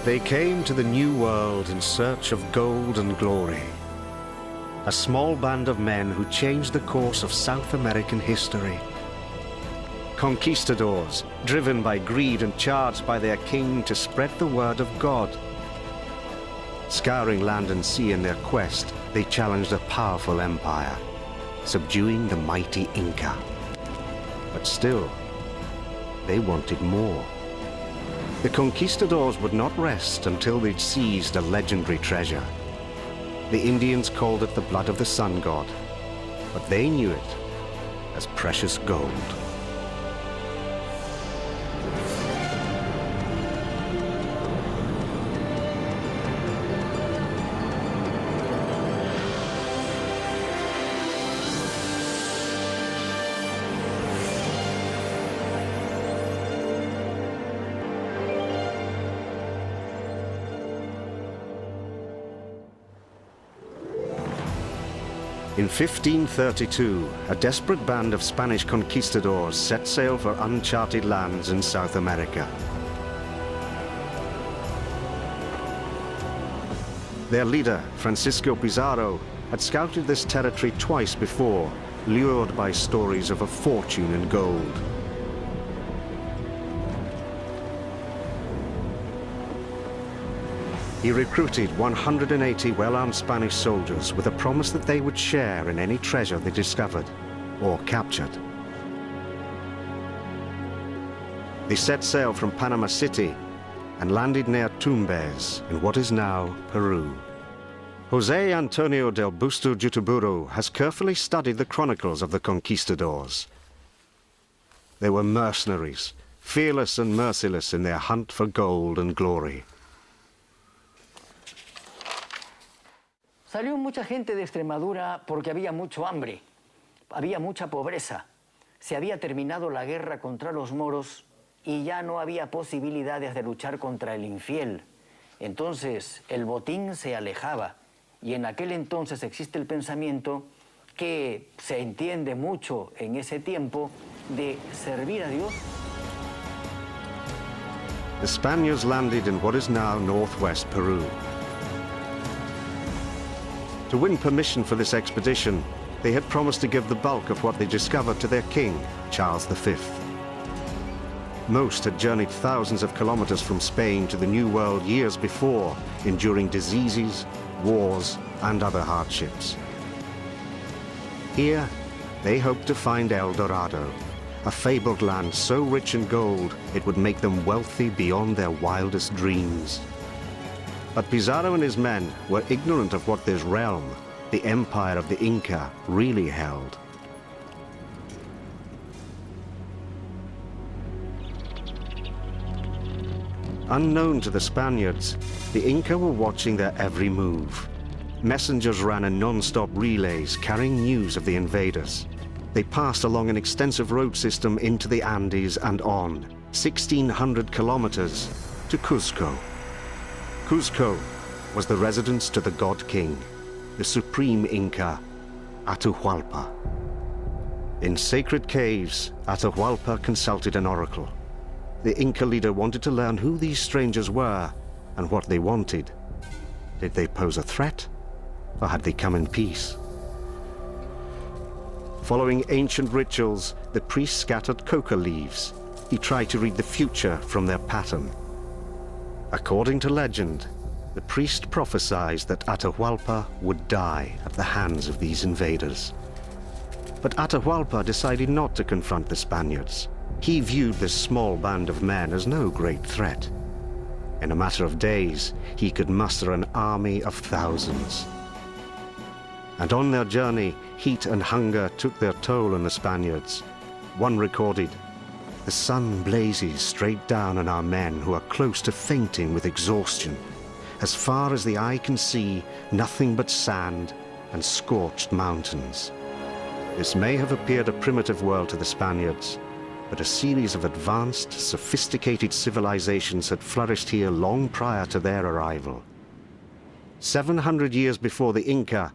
They came to the New World in search of gold and glory. A small band of men who changed the course of South American history. Conquistadors, driven by greed and charged by their king to spread the word of God. Scouring land and sea in their quest, they challenged a powerful empire, subduing the mighty Inca. But still, they wanted more. The conquistadors would not rest until they'd seized a legendary treasure. The Indians called it the blood of the sun god, but they knew it as precious gold. In 1532, a desperate band of Spanish conquistadors set sail for uncharted lands in South America. Their leader, Francisco Pizarro, had scouted this territory twice before, lured by stories of a fortune in gold. He recruited 180 well-armed Spanish soldiers with a promise that they would share in any treasure they discovered or captured. They set sail from Panama City and landed near Tumbes in what is now Peru. José Antonio del Busto Jutuburu has carefully studied the chronicles of the conquistadors. They were mercenaries, fearless and merciless in their hunt for gold and glory. Salió mucha gente de Extremadura porque había mucho hambre, había mucha pobreza. Se había terminado la guerra contra los moros y ya no había posibilidades de luchar contra el infiel. Entonces el botín se alejaba y en aquel entonces existe el pensamiento que se entiende mucho en ese tiempo de servir a Dios. The Spaniards landed in what is now northwest Peru. To win permission for this expedition, they had promised to give the bulk of what they discovered to their king, Charles V. Most had journeyed thousands of kilometers from Spain to the New World years before, enduring diseases, wars, and other hardships. Here, they hoped to find El Dorado, a fabled land so rich in gold it would make them wealthy beyond their wildest dreams. But Pizarro and his men were ignorant of what this realm, the empire of the Inca, really held. Unknown to the Spaniards, the Inca were watching their every move. Messengers ran in non-stop relays carrying news of the invaders. They passed along an extensive road system into the Andes and on, 1,600 kilometers, to Cuzco. Cuzco was the residence to the God King, the supreme Inca, Atahualpa. In sacred caves, Atahualpa consulted an oracle. The Inca leader wanted to learn who these strangers were and what they wanted. Did they pose a threat, or had they come in peace? Following ancient rituals, the priest scattered coca leaves. He tried to read the future from their pattern. According to legend, the priest prophesied that Atahualpa would die at the hands of these invaders. But Atahualpa decided not to confront the Spaniards. He viewed this small band of men as no great threat. In a matter of days, he could muster an army of thousands. And on their journey, heat and hunger took their toll on the Spaniards. One recorded, "The sun blazes straight down on our men who are close to fainting with exhaustion. As far as the eye can see, nothing but sand and scorched mountains." This may have appeared a primitive world to the Spaniards, but a series of advanced, sophisticated civilizations had flourished here long prior to their arrival. 700 years before the Inca,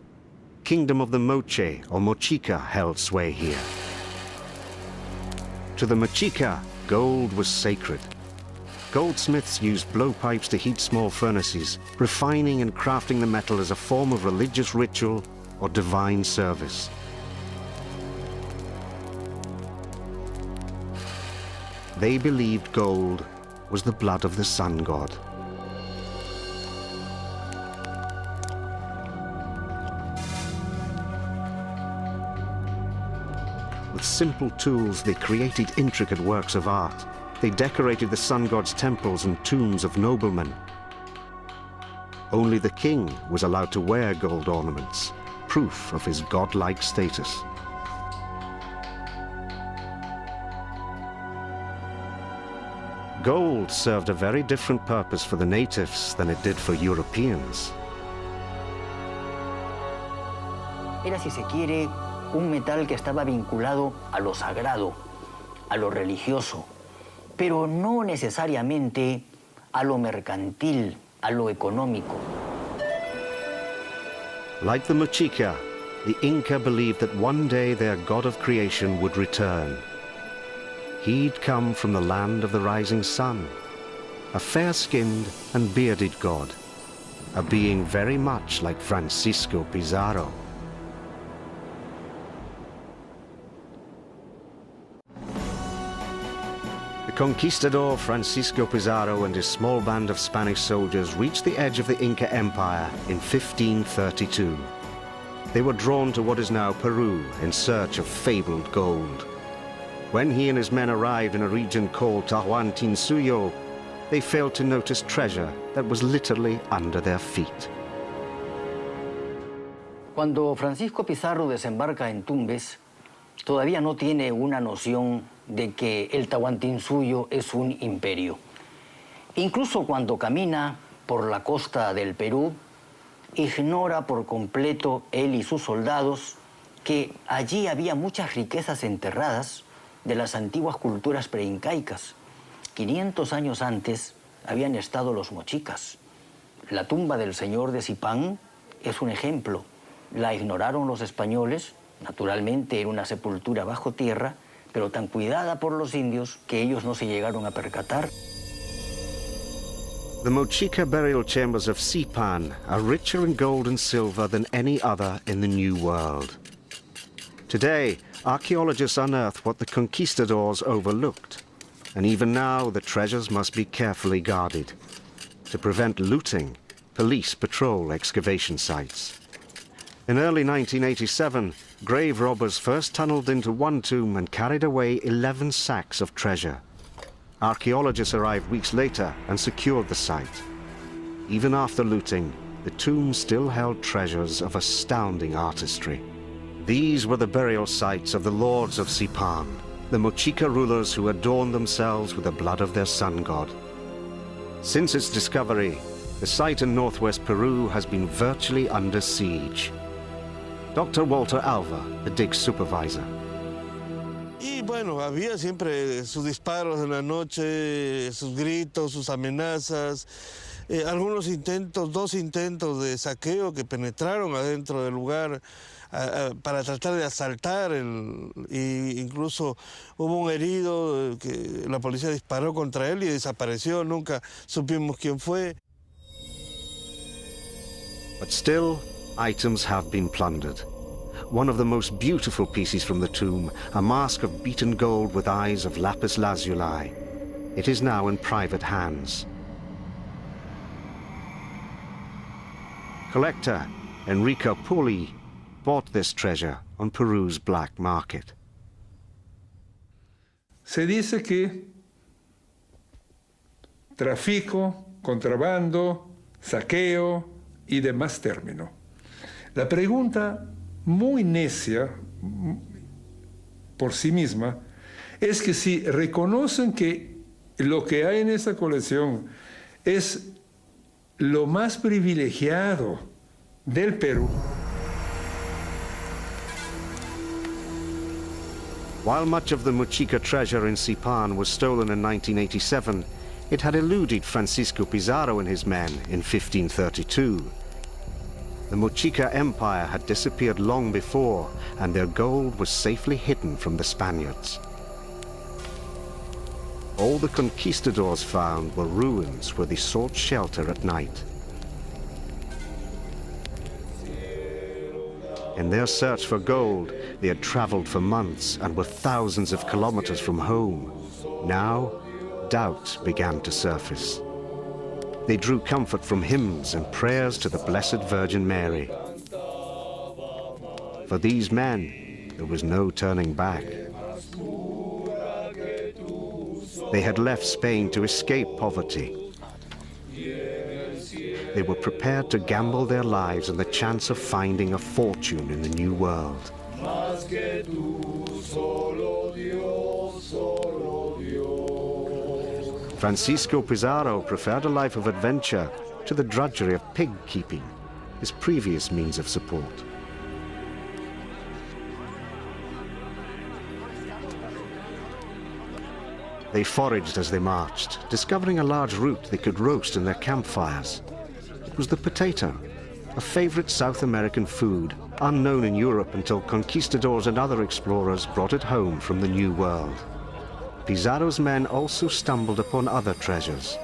Kingdom of the Moche or Mochica held sway here. To the Mochica, gold was sacred. Goldsmiths used blowpipes to heat small furnaces, refining and crafting the metal as a form of religious ritual or divine service. They believed gold was the blood of the sun god. With simple tools, they created intricate works of art. They decorated the sun god's temples and tombs of noblemen. Only the king was allowed to wear gold ornaments, proof of his godlike status. Gold served a very different purpose for the natives than it did for Europeans. Era, si se quiere, un metal que estaba vinculado a lo sagrado, a lo religioso, pero no necesariamente a lo mercantil, a lo económico. Like the Mochica, the Inca believed that one day their god of creation would return. He'd come from the land of the rising sun, a fair-skinned and bearded god, a being very much like Francisco Pizarro. The conquistador Francisco Pizarro and his small band of Spanish soldiers reached the edge of the Inca Empire in 1532. They were drawn to what is now Peru in search of fabled gold. When he and his men arrived in a region called Tahuantinsuyo, they failed to notice treasure that was literally under their feet. Cuando Francisco Pizarro desembarca en Tumbes, todavía no tiene una noción de que el Tahuantinsuyo es un imperio. Incluso cuando camina por la costa del Perú, ignora por completo él y sus soldados que allí había muchas riquezas enterradas de las antiguas culturas preincaicas. 500 años antes habían estado los mochicas. La tumba del señor de Zipán es un ejemplo. La ignoraron los españoles, naturalmente era una sepultura bajo tierra, pero tan cuidada por los indios que ellos no se llegaron a percatar. The Mochica burial chambers of Sipan are richer in gold and silver than any other in the New World. Today, archaeologists unearth what the conquistadors overlooked, and even now the treasures must be carefully guarded. To prevent looting, police patrol excavation sites. In early 1987, grave robbers first tunneled into one tomb and carried away 11 sacks of treasure. Archaeologists arrived weeks later and secured the site. Even after looting, the tomb still held treasures of astounding artistry. These were the burial sites of the lords of Sipan, the Mochica rulers who adorned themselves with the blood of their sun god. Since its discovery, the site in northwest Peru has been virtually under siege. Dr. Walter Alva, the dig supervisor. Y bueno, había siempre sus disparos en la noche, sus gritos, sus amenazas, algunos intentos, 2 intentos de saqueo que penetraron adentro del lugar para tratar de asaltar, y incluso hubo un herido que la policía disparó contra él y desapareció, nunca supimos quién fue. But still, items have been plundered. One of the most beautiful pieces from the tomb, a mask of beaten gold with eyes of lapis lazuli. It is now in private hands. Collector Enrico Pulli bought this treasure on Peru's black market. Se dice que tráfico, contrabando, saqueo y demás términos. La pregunta muy necia por sí misma es que si reconocen que lo que hay en esa colección es lo más privilegiado del Perú. While much of the Mochica treasure in Sipan was stolen in 1987, it had eluded Francisco Pizarro and his men in 1532. The Mochica Empire had disappeared long before, and their gold was safely hidden from the Spaniards. All the conquistadors found were ruins where they sought shelter at night. In their search for gold, they had traveled for months and were thousands of kilometers from home. Now, doubt began to surface. They drew comfort from hymns and prayers to the Blessed Virgin Mary. For these men, there was no turning back. They had left Spain to escape poverty. They were prepared to gamble their lives on the chance of finding a fortune in the new world. Francisco Pizarro preferred a life of adventure to the drudgery of pig keeping, his previous means of support. They foraged as they marched, discovering a large root they could roast in their campfires. It was the potato, a favorite South American food, unknown in Europe until conquistadors and other explorers brought it home from the New World. Pizarro's men also stumbled upon other treasures.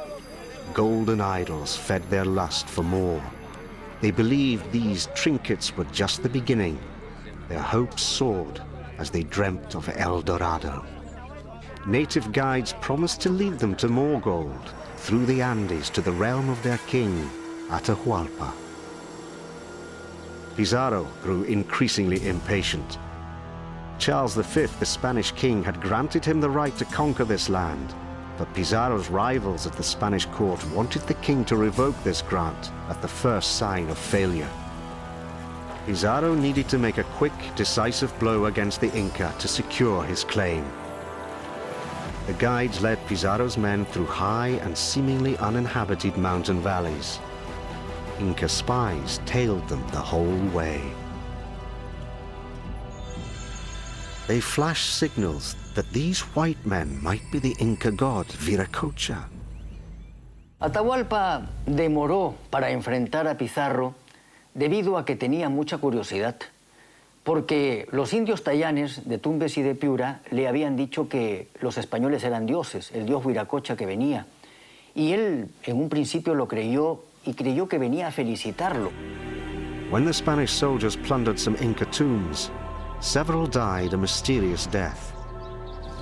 Golden idols fed their lust for more. They believed these trinkets were just the beginning. Their hopes soared as they dreamt of El Dorado. Native guides promised to lead them to more gold, through the Andes to the realm of their king, Atahualpa. Pizarro grew increasingly impatient. Charles V, the Spanish king, had granted him the right to conquer this land, but Pizarro's rivals at the Spanish court wanted the king to revoke this grant at the first sign of failure. Pizarro needed to make a quick, decisive blow against the Inca to secure his claim. The guides led Pizarro's men through high and seemingly uninhabited mountain valleys. Inca spies tailed them the whole way. They flashed signals that these white men might be the Inca god Viracocha. Atahualpa demoró para enfrentar a Pizarro debido a que tenía mucha curiosidad, porque los indios tayanes de Tumbes y de Piura le habían dicho que los españoles eran dioses, el dios Viracocha que venía. Y él en un principio lo creyó y creyó que venía a felicitarlo. When the Spanish soldiers plundered some Inca tombs, several died a mysterious death.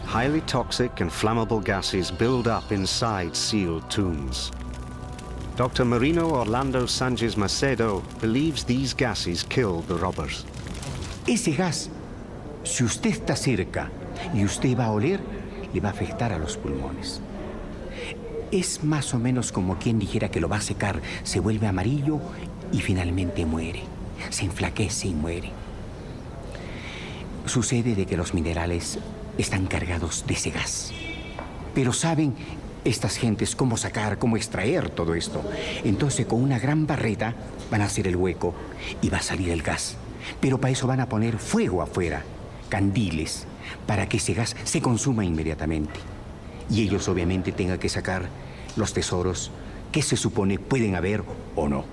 Highly toxic and flammable gases build up inside sealed tombs. Dr. Marino Orlando Sanchez Macedo believes these gases killed the robbers. Ese gas, si usted está cerca y usted va a oler, le va a afectar a los pulmones. Es más o menos como quien dijera que lo va a secar, se vuelve amarillo y finalmente muere. Se enflaquece y muere. Sucede de que los minerales están cargados de ese gas. Pero saben estas gentes cómo sacar, cómo extraer todo esto. Entonces con una gran barreta van a hacer el hueco y va a salir el gas. Pero para eso van a poner fuego afuera, candiles, para que ese gas se consuma inmediatamente. Y ellos obviamente tengan que sacar los tesoros que se supone pueden haber o no.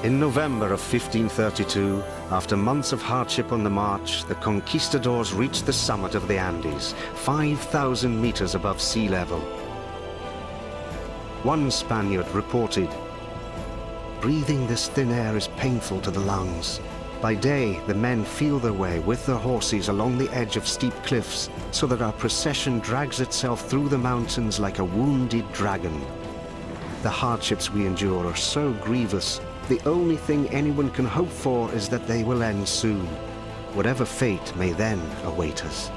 In November of 1532, after months of hardship on the march, the conquistadors reached the summit of the Andes, 5,000 meters above sea level. One Spaniard reported, "Breathing this thin air is painful to the lungs. By day, the men feel their way with their horses along the edge of steep cliffs, so that our procession drags itself through the mountains like a wounded dragon. The hardships we endure are so grievous, the only thing anyone can hope for is that they will end soon, whatever fate may then await us."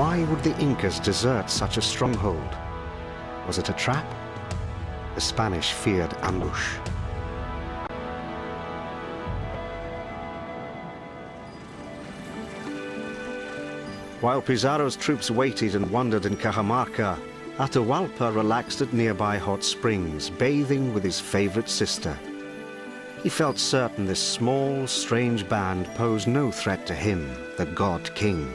Why would the Incas desert such a stronghold? Was it a trap? The Spanish feared ambush. While Pizarro's troops waited and wondered in Cajamarca, Atahualpa relaxed at nearby hot springs, bathing with his favorite sister. He felt certain this small, strange band posed no threat to him, the God King.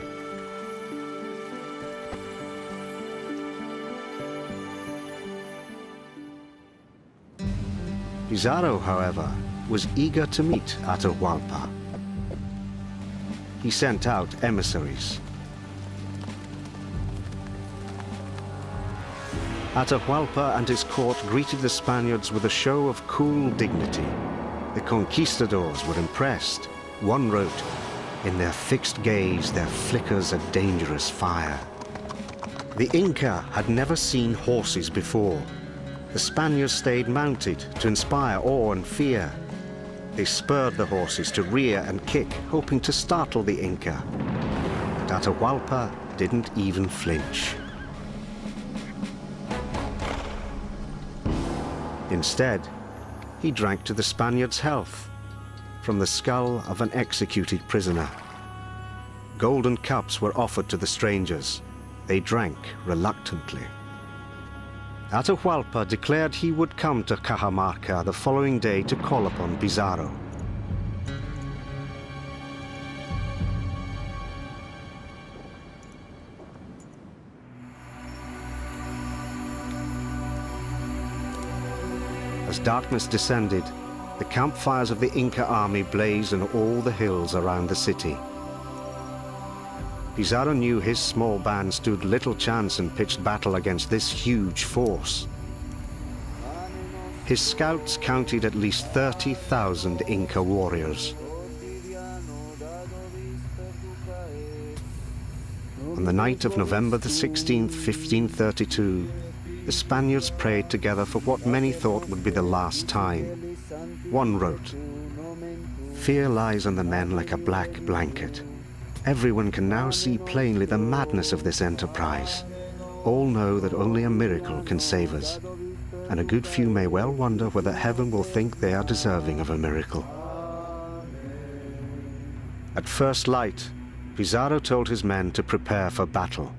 Pizarro, however, was eager to meet Atahualpa. He sent out emissaries. Atahualpa and his court greeted the Spaniards with a show of cool dignity. The conquistadors were impressed. One wrote, "In their fixed gaze there flickers a dangerous fire." The Inca had never seen horses before. The Spaniards stayed mounted to inspire awe and fear. They spurred the horses to rear and kick, hoping to startle the Inca. But Atahualpa didn't even flinch. Instead, he drank to the Spaniards' health from the skull of an executed prisoner. Golden cups were offered to the strangers. They drank reluctantly. Atahualpa declared he would come to Cajamarca the following day to call upon Pizarro. As darkness descended, the campfires of the Inca army blazed on all the hills around the city. Pizarro knew his small band stood little chance in pitched battle against this huge force. His scouts counted at least 30,000 Inca warriors. On the night of November the 16th, 1532, the Spaniards prayed together for what many thought would be the last time. One wrote, "Fear lies on the men like a black blanket. Everyone can now see plainly the madness of this enterprise. All know that only a miracle can save us, and a good few may well wonder whether heaven will think they are deserving of a miracle." At first light, Pizarro told his men to prepare for battle.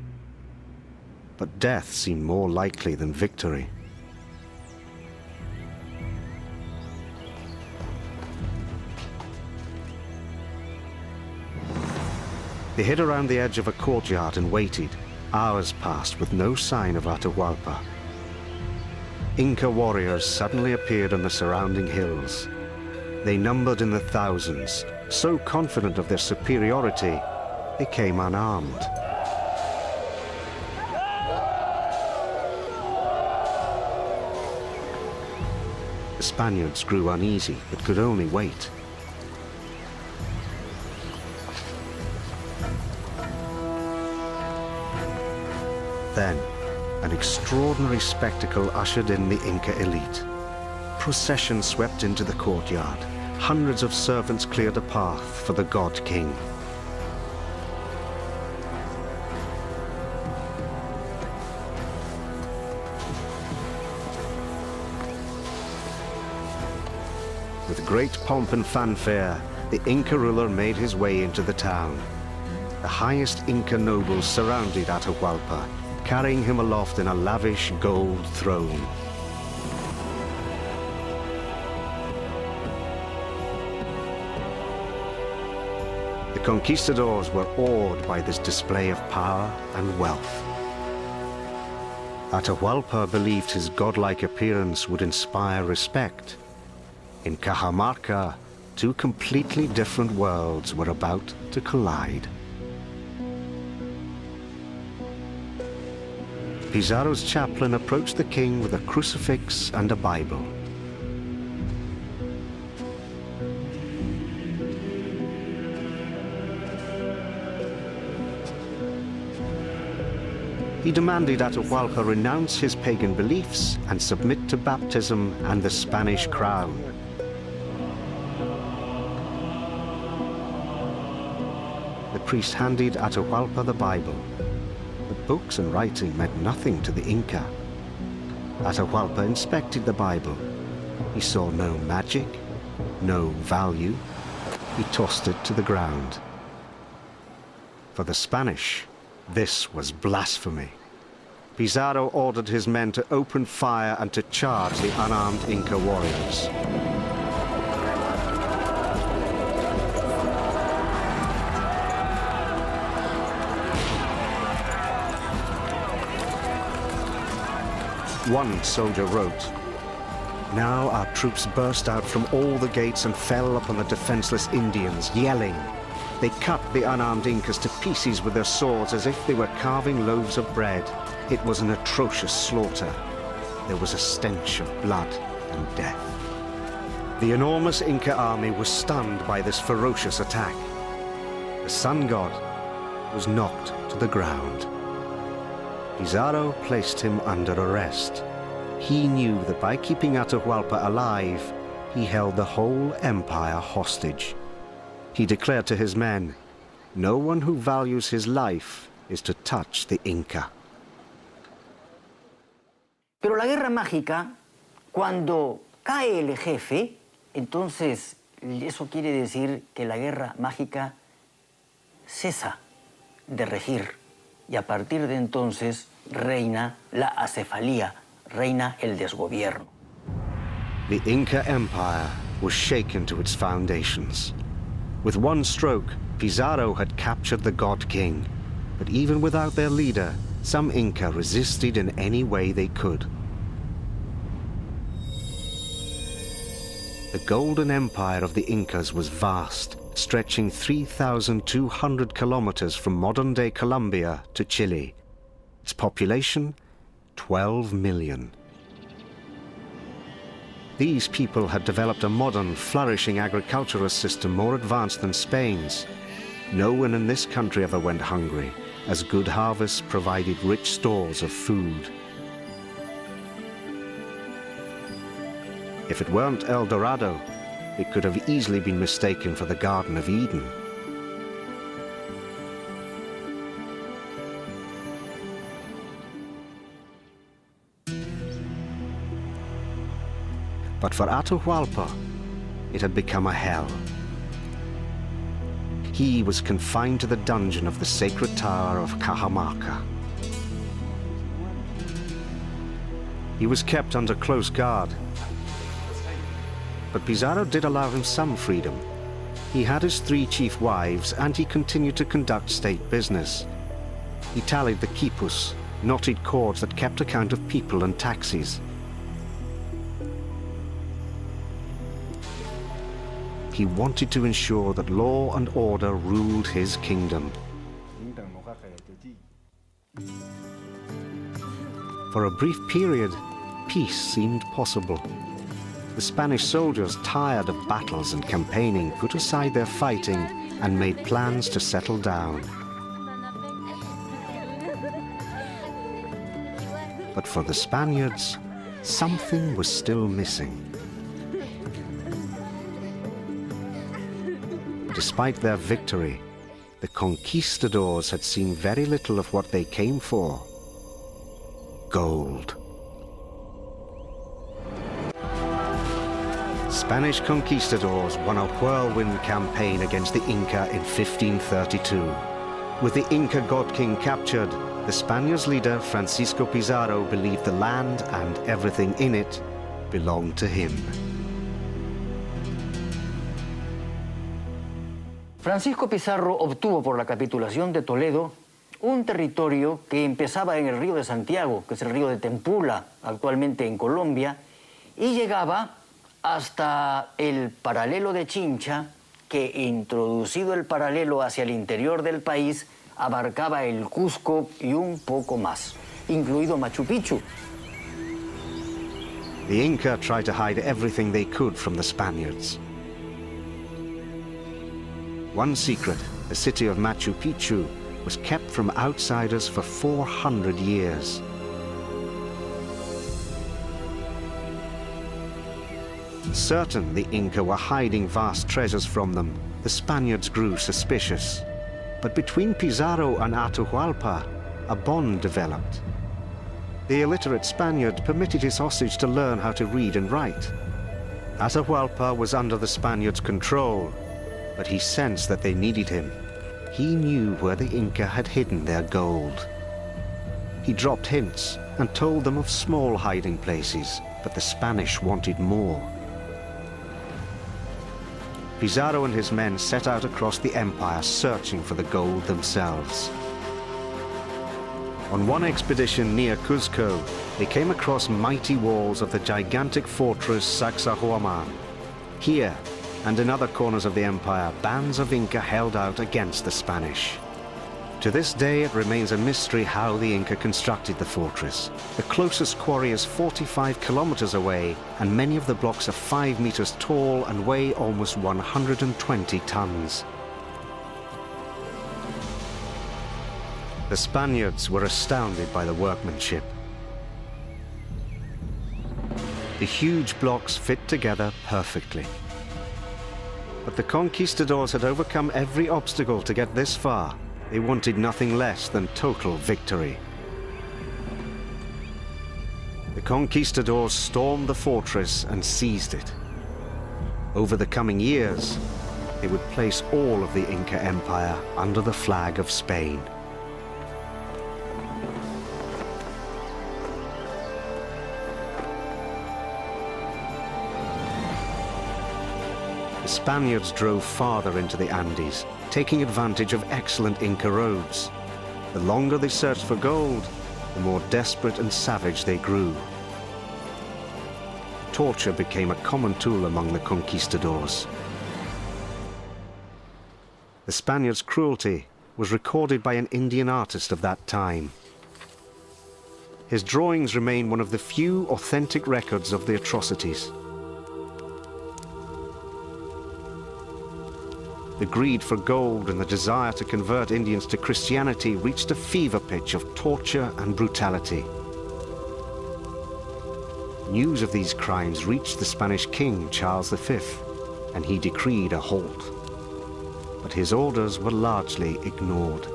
But death seemed more likely than victory. They hid around the edge of a courtyard and waited. Hours passed with no sign of Atahualpa. Inca warriors suddenly appeared on the surrounding hills. They numbered in the thousands. So confident of their superiority, they came unarmed. The Spaniards grew uneasy, but could only wait. Then, an extraordinary spectacle ushered in the Inca elite. Procession swept into the courtyard. Hundreds of servants cleared a path for the God King. With great pomp and fanfare, the Inca ruler made his way into the town. The highest Inca nobles surrounded Atahualpa, carrying him aloft in a lavish gold throne. The conquistadors were awed by this display of power and wealth. Atahualpa believed his godlike appearance would inspire respect. In Cajamarca, two completely different worlds were about to collide. Pizarro's chaplain approached the king with a crucifix and a Bible. He demanded Atahualpa renounce his pagan beliefs and submit to baptism and the Spanish crown. The priest handed Atahualpa the Bible. books and writing meant nothing to the Inca. Atahualpa inspected the Bible. He saw no magic, no value. He tossed it to the ground. For the Spanish, this was blasphemy. Pizarro ordered his men to open fire and to charge the unarmed Inca warriors. One soldier wrote, "Now our troops burst out from all the gates and fell upon the defenseless Indians, yelling. They cut the unarmed Incas to pieces with their swords as if they were carving loaves of bread. It was an atrocious slaughter. There was a stench of blood and death." The enormous Inca army was stunned by this ferocious attack. The sun god was knocked to the ground. Pizarro placed him under arrest. He knew that by keeping Atahualpa alive, he held the whole empire hostage. He declared to his men, "No one who values his life is to touch the Inca." Pero la guerra mágica, cuando cae el jefe, entonces eso quiere decir que la guerra mágica cesa de regir. Y a partir de entonces reina la acefalía, reina el desgobierno. The Inca Empire was shaken to its foundations. With one stroke, Pizarro had captured the God King. But even without their leader, some Inca resisted in any way they could. The golden empire of the Incas was vast, stretching 3,200 kilometers from modern-day Colombia to Chile. Its population, 12 million. These people had developed a modern, flourishing agricultural system more advanced than Spain's. No one in this country ever went hungry, as good harvests provided rich stores of food. If it weren't El Dorado, it could have easily been mistaken for the Garden of Eden. But for Atahualpa, it had become a hell. He was confined to the dungeon of the sacred tower of Cajamarca. He was kept under close guard. But Pizarro did allow him some freedom. He had his 3 chief wives, and he continued to conduct state business. He tallied the quipus, knotted cords that kept account of people and taxes. He wanted to ensure that law and order ruled his kingdom. For a brief period, peace seemed possible. The Spanish soldiers, tired of battles and campaigning, put aside their fighting and made plans to settle down. But for the Spaniards, something was still missing. Despite their victory, the conquistadors had seen very little of what they came for: gold. Spanish conquistadors won a whirlwind campaign against the Inca in 1532. With the Inca God King captured, the Spaniards' leader Francisco Pizarro believed the land and everything in it belonged to him. Francisco Pizarro obtuvo por la capitulación de Toledo un territorio que empezaba en el río de Santiago, que es el río de Tempula, actualmente en Colombia, y llegaba hasta el paralelo de Chincha, que introducido el paralelo hacia el interior del país, abarcaba el Cusco y un poco más, incluido Machu Picchu. The Inca tried to hide everything they could from the Spaniards. One secret, the city of Machu Picchu, was kept from outsiders for 400 years. Certain the Inca were hiding vast treasures from them, the Spaniards grew suspicious. But between Pizarro and Atahualpa, a bond developed. The illiterate Spaniard permitted his hostage to learn how to read and write. Atahualpa was under the Spaniards' control, but he sensed that they needed him. He knew where the Inca had hidden their gold. He dropped hints and told them of small hiding places, but the Spanish wanted more. Pizarro and his men set out across the empire searching for the gold themselves. On one expedition near Cuzco, they came across mighty walls of the gigantic fortress Sacsayhuaman. Here, and in other corners of the empire, bands of Inca held out against the Spanish. To this day, it remains a mystery how the Inca constructed the fortress. The closest quarry is 45 kilometers away, and many of the blocks are 5 meters tall and weigh almost 120 tons. The Spaniards were astounded by the workmanship. The huge blocks fit together perfectly. But the conquistadors had overcome every obstacle to get this far. They wanted nothing less than total victory. The conquistadors stormed the fortress and seized it. Over the coming years, they would place all of the Inca Empire under the flag of Spain. The Spaniards drove farther into the Andes, taking advantage of excellent Inca roads. The longer they searched for gold, the more desperate and savage they grew. Torture became a common tool among the conquistadors. The Spaniards' cruelty was recorded by an Indian artist of that time. His drawings remain one of the few authentic records of the atrocities. The greed for gold and the desire to convert Indians to Christianity reached a fever pitch of torture and brutality. News of these crimes reached the Spanish king, Charles V, and he decreed a halt. But his orders were largely ignored.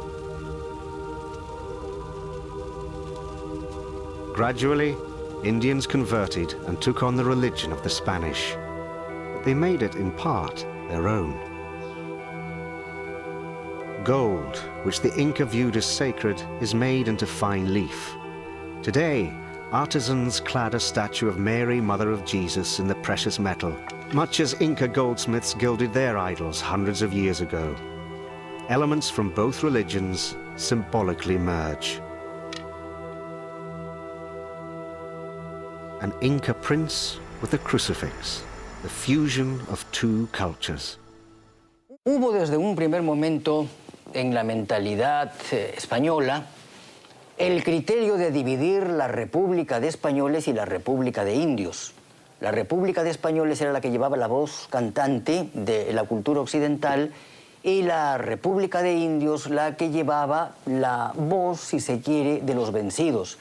Gradually, Indians converted and took on the religion of the Spanish. But they made it, in part, their own. Gold, which the Inca viewed as sacred, is made into fine leaf. Today, artisans clad a statue of Mary, Mother of Jesus, in the precious metal, much as Inca goldsmiths gilded their idols hundreds of years ago. Elements from both religions symbolically merge. An Inca prince with a crucifix, the fusion of two cultures. Hubo desde un primer momento en la mentalidad española el criterio de dividir la República de Españoles y la República de Indios. La República de Españoles era la que llevaba la voz cantante de la cultura occidental y la República de Indios la que llevaba la voz, si se quiere, de los vencidos.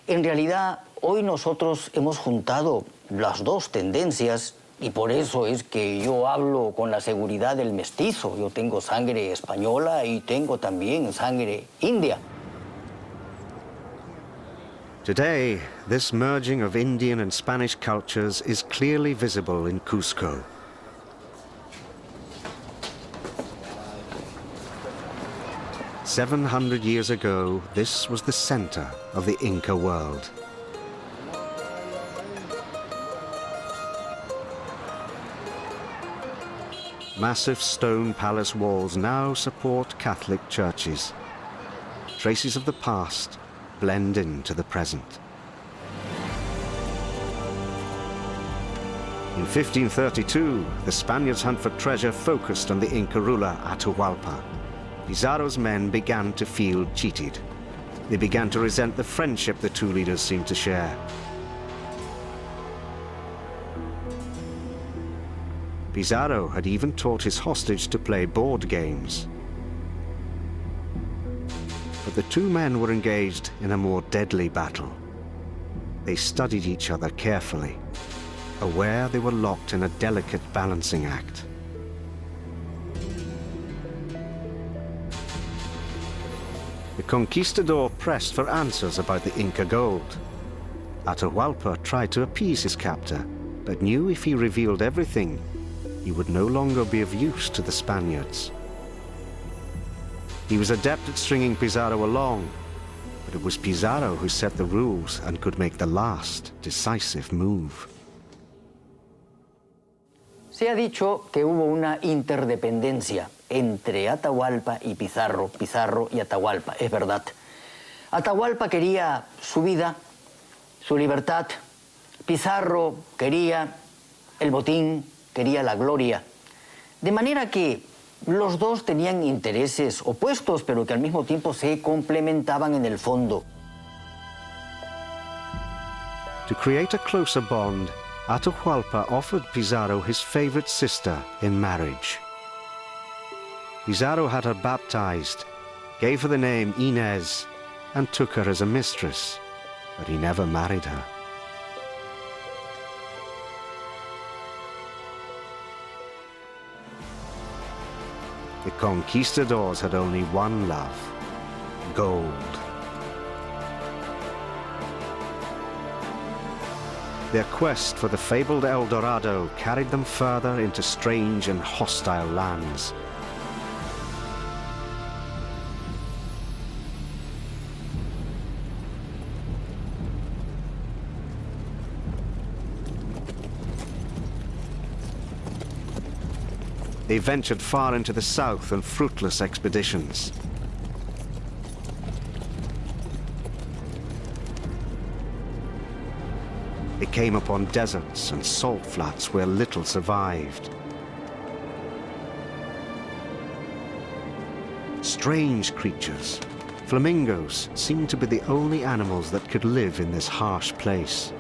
En realidad, hoy nosotros hemos juntado las dos tendencias. Y por eso es que yo hablo con la seguridad del mestizo. Yo tengo sangre española y tengo también sangre india. Today, this merging of Indian and Spanish cultures is clearly visible in Cuzco. "700 years ago, this was the center of the Inca world. Massive stone palace walls now support Catholic churches. Traces of the past blend into the present. In 1532, the Spaniards' hunt for treasure focused on the Inca ruler Atahualpa. Pizarro's men began to feel cheated. They began to resent the friendship the two leaders seemed to share. Pizarro had even taught his hostage to play board games. But the two men were engaged in a more deadly battle. They studied each other carefully, aware they were locked in a delicate balancing act. The conquistador pressed for answers about the Inca gold. Atahualpa tried to appease his captor, but knew if he revealed everything, he would no longer be of use to the Spaniards. He was adept at stringing Pizarro along, but it was Pizarro who set the rules and could make the last decisive move. Se ha dicho que hubo una interdependencia entre Atahualpa y Pizarro, Pizarro y Atahualpa, es verdad. Atahualpa quería su vida, su libertad. Pizarro quería el botín, quería la gloria. De manera que los dos tenían intereses opuestos, pero que al mismo tiempo se complementaban en el fondo. To create a closer bond, Atahualpa offered Pizarro his favorite sister in marriage. Pizarro had her baptized, gave her the name Inés, and took her as a mistress, but he never married her. The conquistadors had only one love: gold. Their quest for the fabled El Dorado carried them further into strange and hostile lands. They ventured far into the south on fruitless expeditions. They came upon deserts and salt flats where little survived. Strange creatures, flamingos, seemed to be the only animals that could live in this harsh place.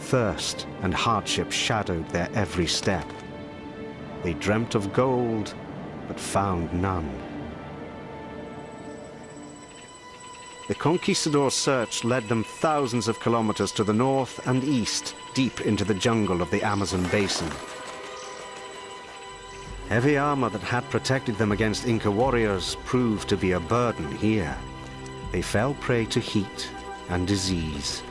Thirst and hardship shadowed their every step. They dreamt of gold, but found none. The conquistadors' search led them thousands of kilometers to the north and east, deep into the jungle of the Amazon basin. Heavy armor that had protected them against Inca warriors proved to be a burden here. They fell prey to heat and disease.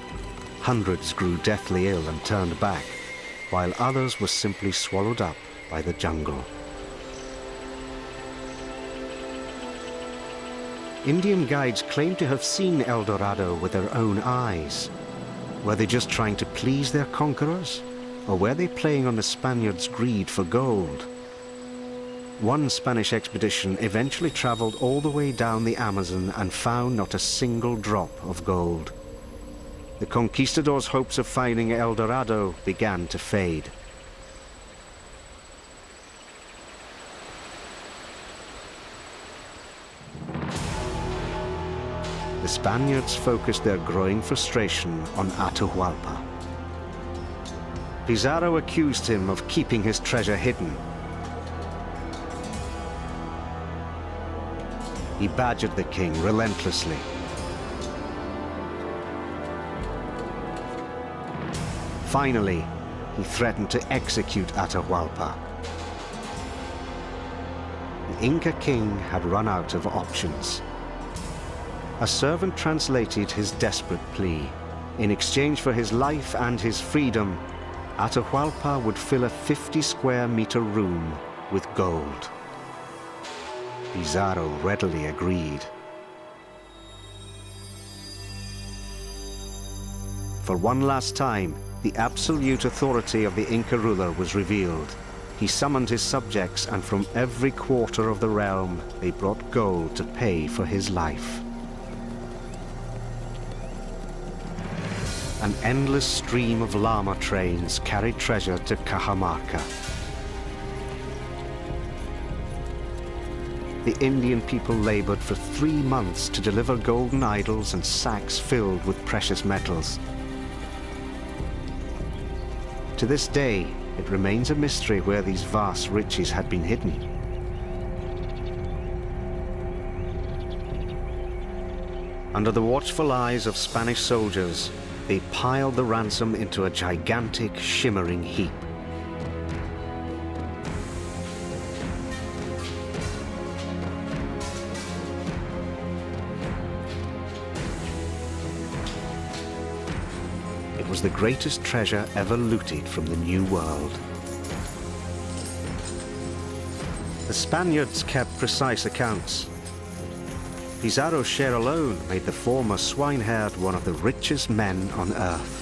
Hundreds grew deathly ill and turned back, while others were simply swallowed up by the jungle. Indian guides claim to have seen El Dorado with their own eyes. Were they just trying to please their conquerors? Or were they playing on the Spaniards' greed for gold? One Spanish expedition eventually traveled all the way down the Amazon and found not a single drop of gold. The conquistadors' hopes of finding El Dorado began to fade. The Spaniards focused their growing frustration on Atahualpa. Pizarro accused him of keeping his treasure hidden. He badgered the king relentlessly. Finally, he threatened to execute Atahualpa. The Inca king had run out of options. A servant translated his desperate plea. In exchange for his life and his freedom, Atahualpa would fill a 50-square-meter room with gold. Pizarro readily agreed. For one last time, the absolute authority of the Inca ruler was revealed. He summoned his subjects, and from every quarter of the realm, they brought gold to pay for his life. An endless stream of llama trains carried treasure to Cajamarca. The Indian people labored for 3 months to deliver golden idols and sacks filled with precious metals. To this day, it remains a mystery where these vast riches had been hidden. Under the watchful eyes of Spanish soldiers, they piled the ransom into a gigantic, shimmering heap. the greatest treasure ever looted from the New World. The Spaniards kept precise accounts. Pizarro's share alone made the former swineherd one of the richest men on earth.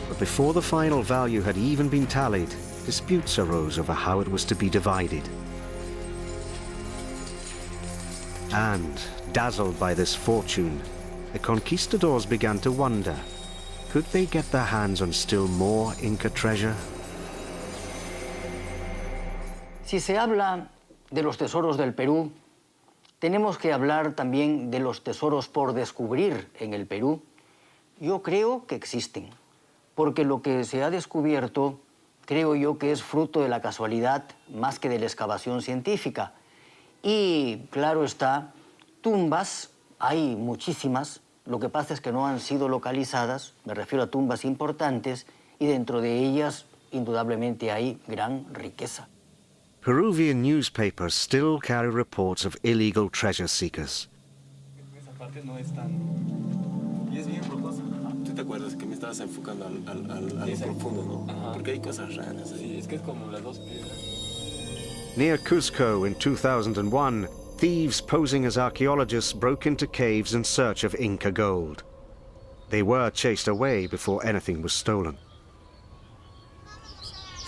But before the final value had even been tallied, disputes arose over how it was to be divided. And, dazzled by this fortune, the conquistadors began to wonder, could they get their hands on still more Inca treasure? Si se habla de los tesoros del Perú, tenemos que hablar también de los tesoros por descubrir en el Perú. Yo creo que existen, porque lo que se ha descubierto creo yo que es fruto de la casualidad más que de la excavación científica. Y claro está, tumbas, hay muchísimas, lo que pasa es que no han sido localizadas, me refiero a tumbas importantes, y dentro de ellas indudablemente hay gran riqueza. Peruvian newspapers still carry reports of illegal treasure seekers. Esa parte no es tan... Y es bien rocosa. ¿Tú te acuerdas que me estabas enfocando a lo profundo, no? Ajá. Porque hay cosas raras ahí. Sí, es que es como las dos piedras. Near Cuzco in 2001, thieves posing as archaeologists broke into caves in search of Inca gold. They were chased away before anything was stolen.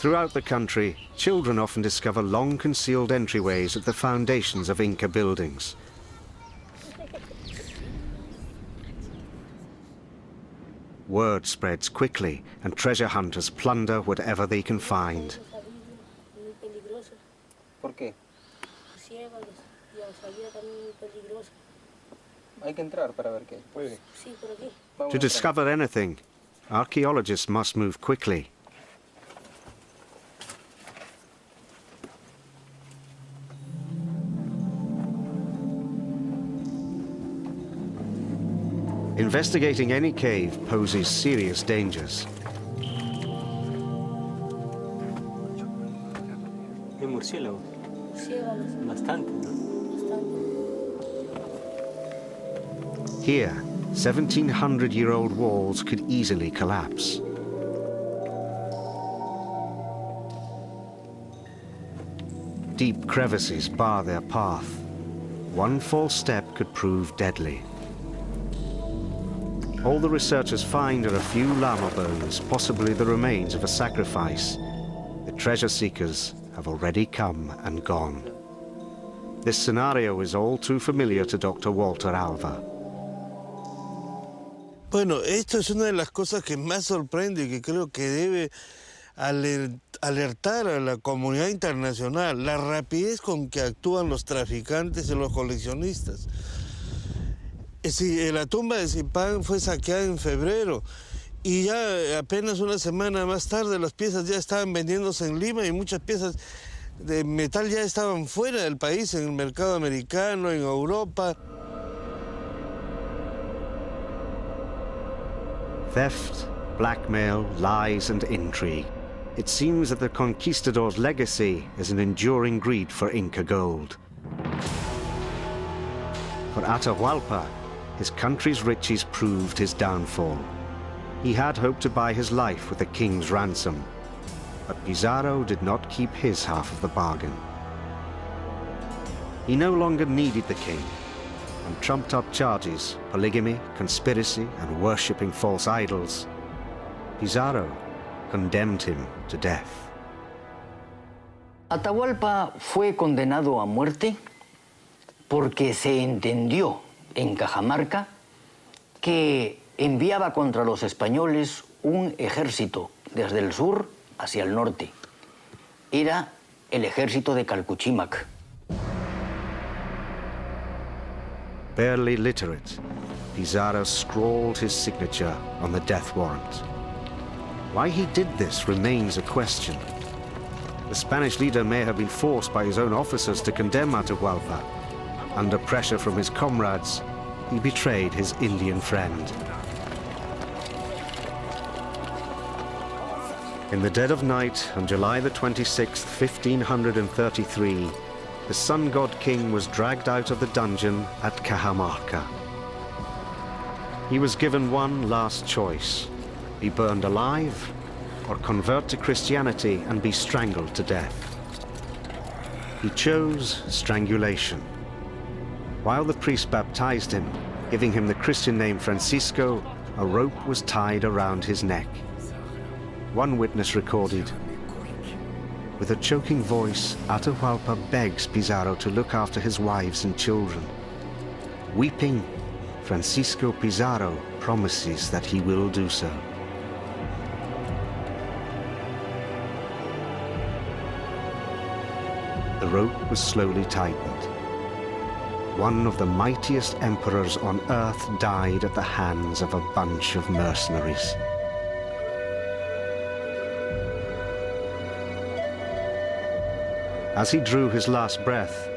Throughout the country, children often discover long-concealed entryways at the foundations of Inca buildings. Word spreads quickly, and treasure hunters plunder whatever they can find. ¿Por qué? Hay que entrar para ver qué. Puede. To discover anything, archaeologists must move quickly. Investigating any cave poses serious dangers. Hay murciélagos. Bastante, ¿no? Here, 1,700-year-old walls could easily collapse. Deep crevices bar their path. One false step could prove deadly. All the researchers find are a few llama bones, possibly the remains of a sacrifice. The treasure seekers have already come and gone. This scenario is all too familiar to Dr. Walter Alva. Bueno, esto es una de las cosas que más sorprende y que creo que debe alertar a la comunidad internacional, la rapidez con que actúan los traficantes y los coleccionistas. Sí, la tumba de Zipán fue saqueada en febrero y ya apenas una semana más tarde las piezas ya estaban vendiéndose en Lima y muchas piezas de metal ya estaban fuera del país, en el mercado americano, en Europa. Theft, blackmail, lies and intrigue. It seems that the conquistador's legacy is an enduring greed for Inca gold. For Atahualpa, his country's riches proved his downfall. He had hoped to buy his life with a king's ransom, but Pizarro did not keep his half of the bargain. He no longer needed the king. On trumped-up charges, polygamy, conspiracy, and worshipping false idols, Pizarro condemned him to death. Atahualpa fue condenado a muerte porque se entendió en Cajamarca que enviaba contra los españoles un ejército desde el sur hacia el norte. Era el ejército de Calcuchímac. Barely literate, Pizarro scrawled his signature on the death warrant. Why he did this remains a question. The Spanish leader may have been forced by his own officers to condemn Atahualpa. Under pressure from his comrades, he betrayed his Indian friend. In the dead of night, on July the 26th, 1533, the sun god king was dragged out of the dungeon at Cajamarca. He was given one last choice: be burned alive or convert to Christianity and be strangled to death. He chose strangulation. While the priest baptized him, giving him the Christian name Francisco, a rope was tied around his neck. One witness recorded, "With a choking voice, Atahualpa begs Pizarro to look after his wives and children. Weeping, Francisco Pizarro promises that he will do so." The rope was slowly tightened. One of the mightiest emperors on earth died at the hands of a bunch of mercenaries. As he drew his last breath,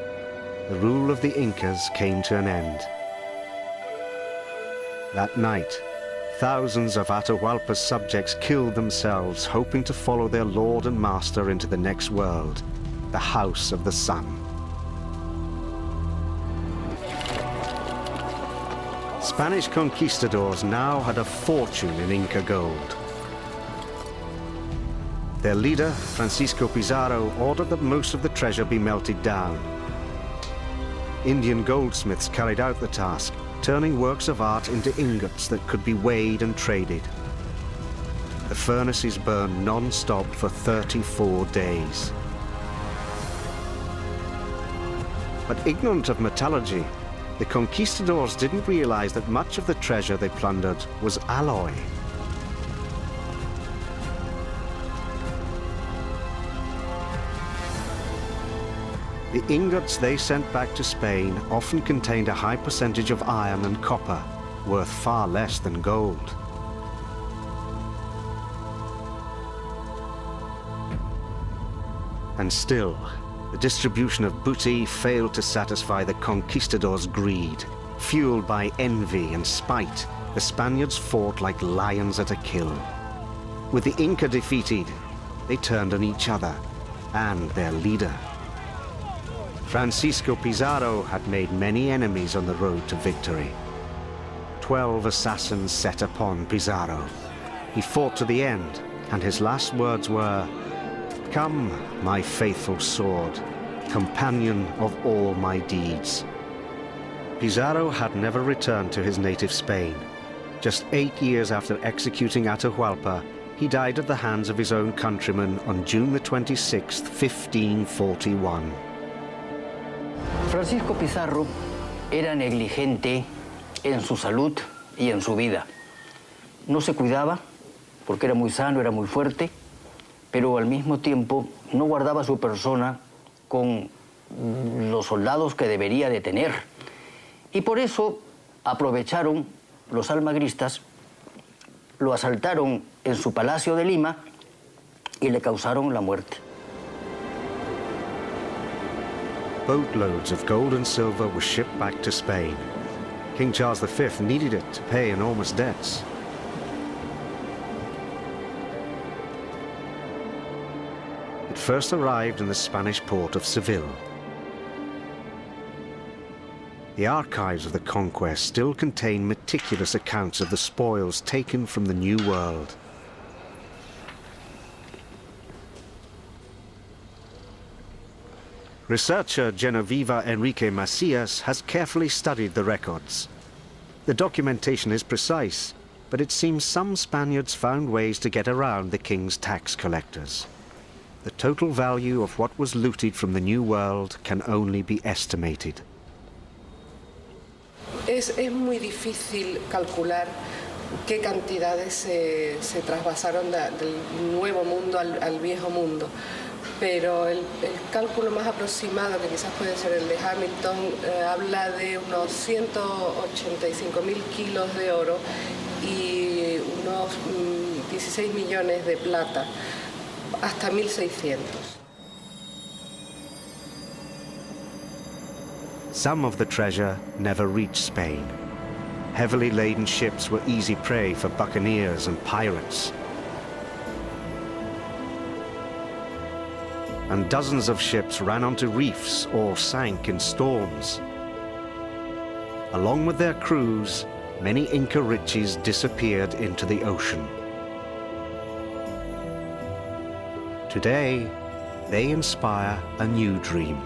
the rule of the Incas came to an end. That night, thousands of Atahualpa's subjects killed themselves, hoping to follow their lord and master into the next world, the House of the Sun. Spanish conquistadors now had a fortune in Inca gold. Their leader, Francisco Pizarro, ordered that most of the treasure be melted down. Indian goldsmiths carried out the task, turning works of art into ingots that could be weighed and traded. The furnaces burned non-stop for 34 days. But ignorant of metallurgy, the conquistadors didn't realize that much of the treasure they plundered was alloy. The ingots they sent back to Spain often contained a high percentage of iron and copper, worth far less than gold. And still, the distribution of booty failed to satisfy the conquistadors' greed. Fueled by envy and spite, the Spaniards fought like lions at a kill. With the Inca defeated, they turned on each other and their leader. Francisco Pizarro had made many enemies on the road to victory. 12 assassins set upon Pizarro. He fought to the end, and his last words were, "Come, my faithful sword, companion of all my deeds." Pizarro had never returned to his native Spain. Just 8 years after executing Atahualpa, he died at the hands of his own countrymen on June the 26th, 1541. Francisco Pizarro era negligente en su salud y en su vida. No se cuidaba porque era muy sano, era muy fuerte, pero al mismo tiempo no guardaba su persona con los soldados que debería de tener. Y por eso aprovecharon los almagristas, lo asaltaron en su palacio de Lima y le causaron la muerte. Boatloads of gold and silver were shipped back to Spain. King Charles V needed it to pay enormous debts. It first arrived in the Spanish port of Seville. The archives of the Conquest still contain meticulous accounts of the spoils taken from the New World. Researcher Genoveva Enrique Macias has carefully studied the records. The documentation is precise, but it seems some Spaniards found ways to get around the king's tax collectors. The total value of what was looted from the New World can only be estimated. Es muy difícil calcular qué cantidades se trasvasaron del nuevo mundo al viejo mundo. Pero el cálculo más aproximado, que quizás puede ser el de Hamilton, habla de unos 185.000 kilos de oro y unos 16 millones de plata, hasta 1.600. Some of the treasure never reached Spain. Heavily laden ships were easy prey for buccaneers and pirates. and dozens of ships ran onto reefs or sank in storms. Along with their crews, many Inca riches disappeared into the ocean. Today, they inspire a new dream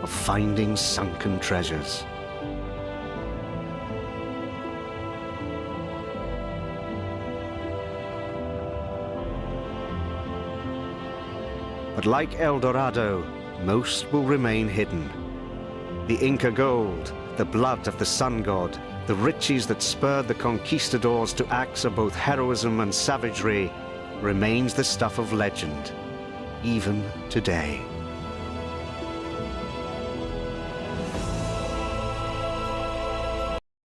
of finding sunken treasures. But like El Dorado, most will remain hidden. The Inca gold, the blood of the sun god, the riches that spurred the conquistadors to acts of both heroism and savagery, remains the stuff of legend, even today.